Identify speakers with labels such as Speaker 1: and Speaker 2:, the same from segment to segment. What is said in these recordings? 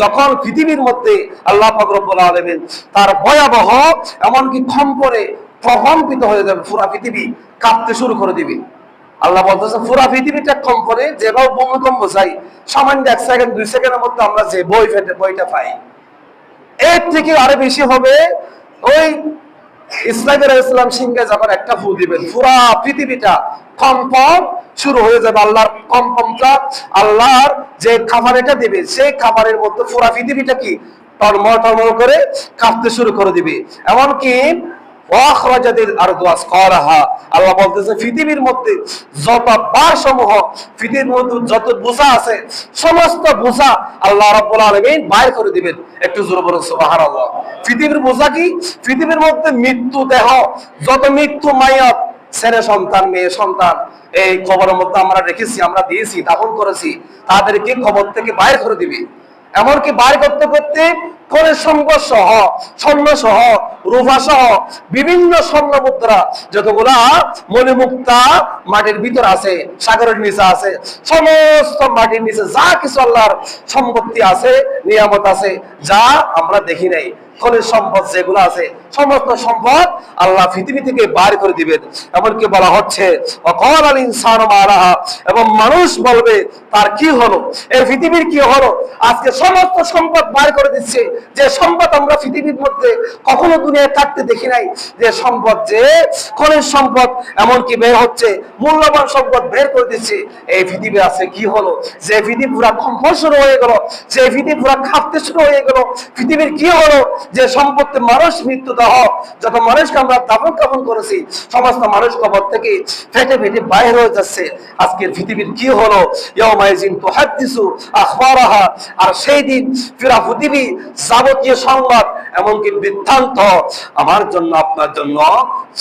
Speaker 1: যখন পৃথিবীর মধ্যে আল্লাহ পাক রব্বুল আলামিন তার ভয়াবহ এমনকি কম্পনে প্রকম্পিত হয়ে যাবে, পুরা পৃথিবী কাঁপতে শুরু করে দিবে। আল্লাহ বলতেছে পুরা পৃথিবীটা কম্পনে, যেভাবে ভূমিকম্প চাই সামান্য 1 সেকেন্ড 2 সেকেন্ডের মধ্যে আমরা যে বইটা পাই, এর থেকে আরো বেশি হবে। ওই ইসলাম সিংহে যখন একটা ফু দিবেন, পুরা পৃথিবীটা কম্পন শুরু হয়ে যাবে। আল্লাহর কম্পনটা, আল্লাহর যে খাবার এটা দিবে, সেই খাবারের মধ্যে পুরা পৃথিবীটা কি টলমল টলমল করে কাঁপতে শুরু করে দিবে। এমনকি আল্লাহ বলতেছে পৃথিবীর মধ্যে যত বার সমূহ, পৃথিবীর মধ্যে যত বোঝা আছে, সমস্ত বোঝা আল্লাহ রাব্বুল আলামিন বাইর করে দিবেন। একটু জোরে বলুন সুবহানাল্লাহ। পৃথিবীর বোঝা কি? পৃথিবীর মধ্যে মৃত্যু দেহ, যত মৃত্যু মায়াত, ছেলে সন্তান মেয়ে সন্তান, এই কবরের মধ্যে আমরা রেখেছি, আমরা দিয়েছি, দাফন করেছি, তাদেরকে কবর থেকে বাইর করে দিবে। এমনকি বাইর করতে করতে খনিজ সম্পদ সহ, স্বর্ণ সহ, রূপা সহ বিভিন্ন স্বর্ণ মুদ্রা যতগুলা মণিমুক্তা মাটির ভিতর আছে, সাগরের নিচে আছে, সমস্ত মাটির নিচে যা কিছু আল্লাহর সম্পত্তি আছে, নিয়ামত আছে, যা আমরা দেখি নাই, খনিজ সম্পদ যেগুলো আছে, সমস্ত সম্পদ আল্লাহ পৃথিবী থেকে বাইর করে দিবেন। এমনকি বলা হচ্ছে ওয়াকাল আল ইনসানু মা লাহা, এবং মানুষ বলবে তার কি হলো, এই পৃথিবীর কি হলো। আজকে সমস্ত সম্পদ বাইর করে দিচ্ছে, যে সম্পদ আমরা পৃথিবীর মধ্যে কখনো দুনিয়ায় কাটতে দেখি নাই, যে সম্পদ, যে খনিজ সম্পদ এমনকি বের হচ্ছে, মূল্যবান সম্পদ বের করে দিচ্ছে। এই পৃথিবী আছে কি হলো, যে পৃথিবী পুরা কম্পন শুরু হয়ে গেল, যে পৃথিবী পুরা কাঁপতে শুরু হয়ে গেল, পৃথিবীর কি হলো, যে সম্পত্তি মানুষ মৃত্যু দেহ, যত মানুষকে আমরা দাফন কাফন করেছি, সমস্ত মানুষ কবর থেকে ফেটে ফেটে বাইরে হয়ে যাচ্ছে। আজকের পৃথিবীর কি হলো, ইয়াউমাইজিন তুহাদ্দিসু আখবারাহা, আর সেই দিন পুরা পৃথিবী যাবতীয় সংবাদ এমনকি বৃত্তান্ত আমার জন্য, আপনার জন্য,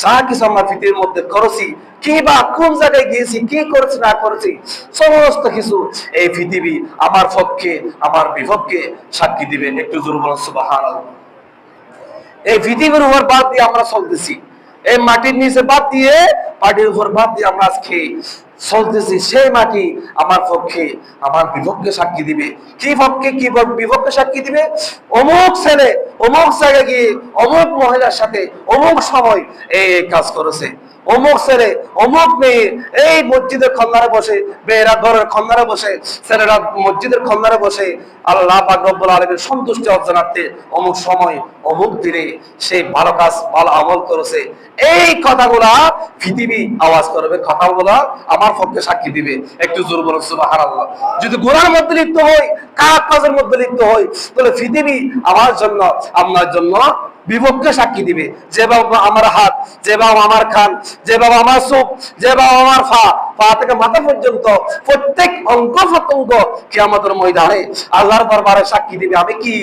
Speaker 1: যা কিছু আমরা পৃথিবীর মধ্যে করেছি, কি বা কোন জায়গায় গিয়েছি, কি করেছি না করেছি, সমস্ত কিছু এই পৃথিবী আমার পক্ষে আমার বিপক্ষে সাক্ষী দিবেন। একটু জোরে বলুন সুবহানাল্লাহ। এই পৃথিবীর উপর বাদ দিয়ে আমরা চলতেছি, এই মাটির নিচে বাদ দিয়ে, মাটির উপর বাদ দিয়ে আমরা আজকে চলতেছি। সেই মাটি আমার পক্ষে আমার বিপক্ষে সাক্ষী দিবে। কি পক্ষে কি বিপক্ষে সাক্ষী দিবে? অমুক ছেলে অমুক জায়গায় গিয়ে অমুক মহিলার সাথে অমুক সময় এই কাজ করেছে, অমুক ছেলে অমুক মেয়ে এই মসজিদের খন্দারে বসে, মেয়েরা ঘরের খন্দারে বসে, ছেলেরা মসজিদের খন্দারে বসে আল্লাহ পাক রব্বুল আলামিনের সন্তুষ্টি অর্জনার্থে অমুক সময় অমুক দিনে সেই ভালো কাজ ভালো আমল করেছে। এই কথাগুলা পৃথিবী আওয়াজ করবে, কথাগুলা আমার পক্ষে সাক্ষী দিবে। একটু জোরে বলুন সুবহানাল্লাহ। যদি গুনার মধ্যে লিপ্ত হই, খারাপ কাজের মধ্যে লিপ্ত হই, তাহলে পৃথিবী আমার জন্য, আপনার জন্য বিপক্ষে সাক্ষী দিবে। যে বাবা আমার হাত, যে বাবা আমার কান, যে বাবা আমার চোখ, যে বাবা আমার পা থেকে মাথা পর্যন্ত প্রত্যেক অঙ্গ প্রত্যঙ্গ কিয়ামতের ময়দানে আল্লাহর দরবারে সাক্ষী দিবে আমি কি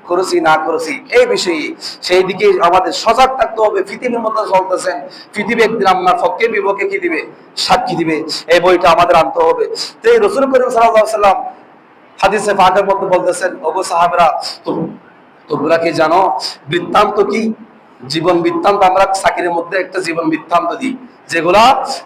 Speaker 1: করেছি না করেছি এই বিষয়ে। সেই দিকে আমাদের সজাগ থাকতে হবে। পৃথিবীর মধ্যে চলতেছেন, পৃথিবী একদিন আপনার পক্ষে বিপক্ষে কি দিবে, সাক্ষী দিবে। এই বইটা আমাদের আনতে হবে। তো এই রাসূল করিম সাল্লাল্লাহু আলাইহি ওয়াসাল্লাম হাদিসে পাকের মধ্যে বলতেছেন, ওগো সাহাবীরা, তোমরা কি জানো বৃত্তান্ত কি? জীবন বৃত্তান্ত আমরা চাকরির মধ্যে একটা জীবন বৃত্তান্ত দিই, যেগুলা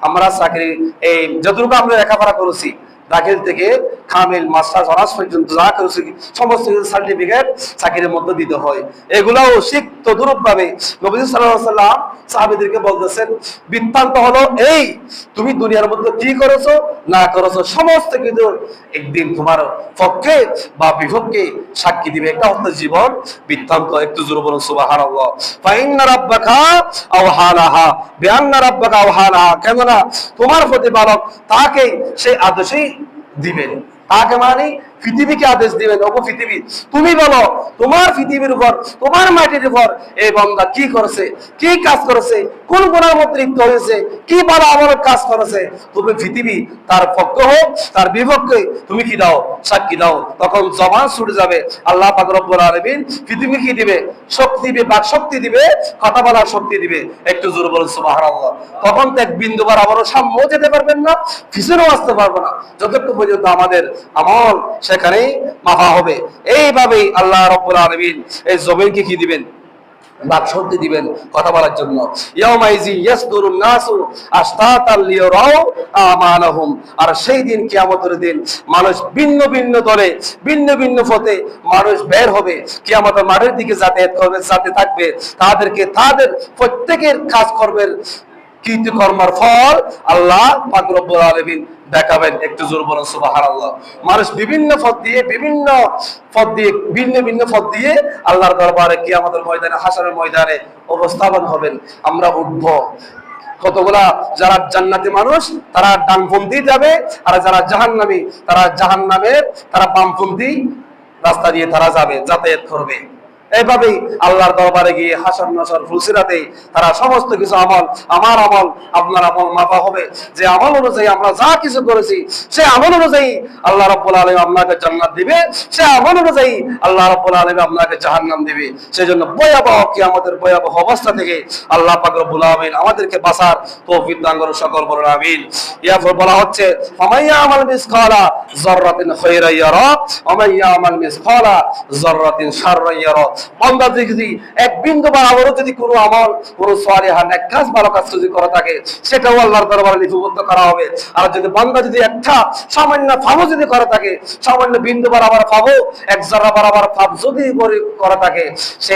Speaker 1: আমরা চাকরি এই যতটুকু আমরা লেখাপড়া করেছি, দাখিল থেকে কামিল মাস্টার্স অনার্স পর্যন্ত যা করেছি সমস্ত সার্টিফিকেট চাকরির মধ্যে দিতে হয়। এগুলাও ঠিক তদ্রূপ ভাবে নবী সাল্লাল্লাহু আলাইহি ওয়াসাল্লাম সাহাবীদেরকে বলতেছেন, বৃত্তান্ত হলো এই, তুমি দুনিয়ার মধ্যে কি করেছো না করেছো সমস্ত কিছু একদিন তোমার পক্ষে বা বিপক্ষে সাক্ষী দিবে। একটা হচ্ছে জীবন বৃত্তান্ত। একটু জোরে বলুন সুবহানাল্লাহ। ফাইন্না রাব্বাকা আওহালাহা, বিআন্না রাব্বাকা আওহালাহা, কেননা তোমার প্রতিপালক তাকে সেই আদেশই দিবেন। তাকে মানে পৃথিবীকে আদেশ দিবেন, ওগো পৃথিবী তুমি বলো তোমার পৃথিবীর উপর, তোমার মাটির উপর এই বান্দা কি করেছে, কি কাজ করেছে, কোন গুনার মধ্যে লিপ্ত হয়েছে, কি ভালো আমল কাজ করেছে, তুমি পৃথিবী তার পক্ষ হোক তার বিপক্ষে তুমি কি দাও, সাক্ষী দাও। তখন জবান ছুটে যাবে। আল্লাহ পাক রব্বুল আলামিন পৃথিবী কি দিবে, শক্তি দিবে, বাক শক্তি দিবে, কথা বলার শক্তি দিবে। একটু জোরে বলুন সুবহানাল্লাহ। তখন তো এক বিন্দুবার আবারও সামনেও যেতে পারবেন না, পিছনেও আসতে পারবো না, যতক্ষণ পর্যন্ত আমাদের আমল সেখানেই মাফা হবে। এইভাবেই আল্লাহ রাব্বুল আলামিন এই জমিনকে কি দিবেন, বাক শক্তি দিবেন কথা বলার জন্য। ইয়াউমাইজি ইয়াসদুরুন নাসু আশতাতাল লিয়ারাউ আমালাহুম, আর সেই দিন কিয়ামতের দিন মানুষ ভিন্ন ভিন্ন দলে ভিন্ন ভিন্ন পথে মানুষ বের হবে, কিয়ামতের মাঠের দিকে যাতায়াত করবে, যাতে থাকবে তাদেরকে তাদের প্রত্যেকের কাজ করবে কৃতকর্মের ফল আল্লাহ পাক রব্বুল আলামিন দেখাবেন। একটু জোর বলুন সুবহানাল্লাহ। মানুষ বিভিন্ন পথ দিয়ে ভিন্ন ভিন্ন পথ দিয়ে আল্লাহর দরবারে কিয়ামতের ময়দানে, হাসরের ময়দানে উপস্থাপন হবেন। আমরা উঠব, কতগুলা যারা জান্নাতি মানুষ তারা ডানপন্থী যাবে, আর যারা জাহান্নামী তারা বামপন্থী রাস্তা দিয়ে তারা যাবে, যাতায়াত করবে। এইভাবেই আল্লাহর দরবারে গিয়ে হাসর নাসর ফুলসিরাতে তারা সমস্ত কিছু আমল, আমার আমল আপনার আমল মাপা হবে। যে আমল অনুযায়ী আমরা যা কিছু করেছি সে আমল অনুযায়ী আল্লাহ রাব্বুল আলামিন আপনাকে জান্নাত দিবে, সে আমল অনুযায়ী আল্লাহ রাব্বুল আলামিন আপনাকে জাহান্নাম দিবে। সেজন্য ভয়াবহ কিয়ামতের ভয়াবহ অবস্থা থেকে আল্লাহ পাক রব্বুল আলামিন আমাদেরকে বাঁচার তৌফিক দান করুন, সকল বলুন আমিন। এরপর বলা হচ্ছে ফামাইয়া আমাল মিসকালা যাররাতিন খায়রান ইয়ারা ওয়া মাইয়া আমাল মিসকালা যাররাতিন শাররান ইয়ারা। বান্দা যদি এক বিন্দু বরাবর যদি কোনো আমল, কোনো সালিহ নেক কাজ, ভালো কাজ যদি করে থাকে সেটাও আল্লাহর দরবারে লিপিবদ্ধ করা হবে। আর যদি বান্দা যদি একটা সামান্য পাপও যদি করে থাকে, সামান্য বিন্দু বরাবর পাপ, এক যারা বরাবর পাপ যদি করে থাকে, সে